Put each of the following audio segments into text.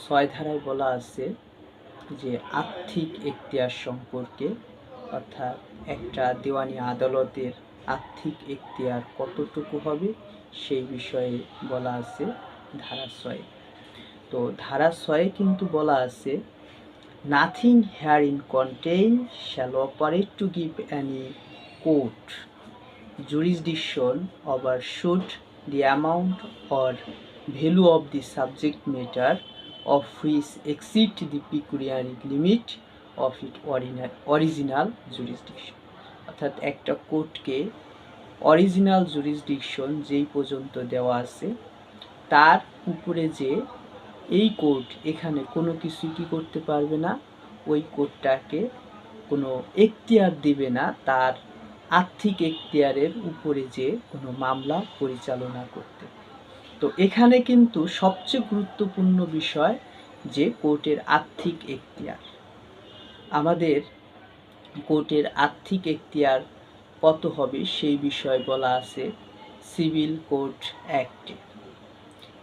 6 ধারায় বলা আছে যে আর্থিক এখতিয়ার সম্পর্কে, অর্থাৎ একটা দেওয়ানি আদালতের আর্থিক এখতিয়ার কতটুকু হবে সেই বিষয়ে বলা আছে ধারা 6। তো ধারা 6 কিন্তু বলা আছে nothing herein contained shall operate to give any court jurisdiction overshoot the amount or value of the subject matter of which exceed the pecuniary limit of its original jurisdiction। অর্থাৎ একটা কোর্টকে অরিজিনাল জুরিসডিকশন যেই পর্যন্ত দেওয়া আছে তার উপরে যে এই কোর্ট এখানে কোনো কিছু কি করতে পারবে না, ওই কোর্টটাকে কোনো এখতিয়ার দিবে না তার আর্থিক এখতিয়ারের উপরে যে কোনো মামলা পরিচালনা করতে। তো এখানে কিন্তু সবচেয়ে গুরুত্বপূর্ণ বিষয় যে কোর্টের আর্থিক এখতিয়ার। আমাদের কোর্টের আর্থিক এখতিয়ার কত হবে সেই বিষয়ে বলা আছে সিভিল কোর্ট অ্যাক্টে।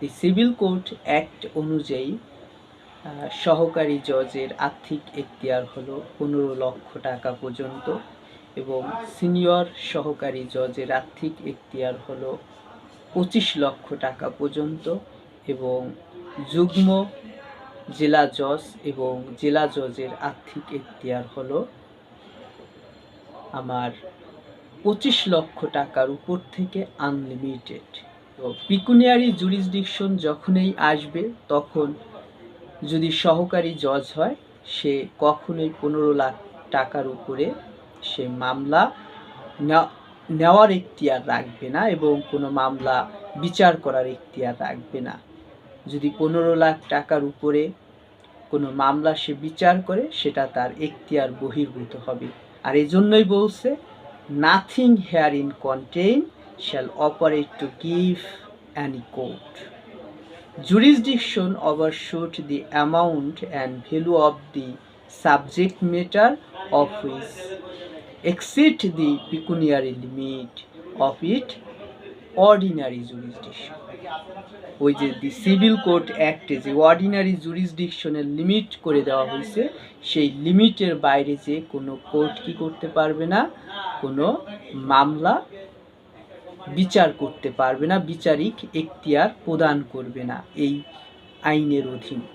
এই সিভিল কোর্ট অ্যাক্ট অনুযায়ী সহকারী জজের আর্থিক এখতিয়ার হলো 15 লক্ষ টাকা পর্যন্ত এবং সিনিয়র সহকারী জজের আর্থিক এখতিয়ার হলো 25 লক্ষ টাকা পর্যন্ত এবং যুগ্ম জেলা জজ এবং জেলা জজের আর্থিক এখতিয়ার হলো 25 লক্ষ টাকার উপর থেকে আনলিমিটেড। তো পিকুনিয়ারি জুরিসডিকশন যখনই আসবে তখন যদি সহকারী জজ হয় সে কখনোই 15 লাখ টাকার উপরে সে মামলা নেওয়ার এখতিয়ার রাখবে না এবং কোনো মামলা বিচার করার এখতিয়ার রাখবে না। যদি 15 লাখ টাকার উপরে কোনো মামলা সে বিচার করে সেটা তার এখতিয়ার বহির্ভূত হবে। আর এই জন্যই বলছে nothing herein contained shall operate to give any court jurisdiction overshoot the amount and value of the subject matter of which exceed the pecuniary limit of its ordinary jurisdiction। ওই যে দি সিভিল কোর্ট অ্যাক্টে যে ordinary জুরিসডিকশনের limit করে দেওয়া হয়েছে সেই লিমিটের বাইরে যে কোনো কোর্ট কি করতে পারবে না, কোনো মামলা বিচার করতে পারবে না, বিচারিক এখতিয়ার প্রদান করবে না এই আইনের অধীনে।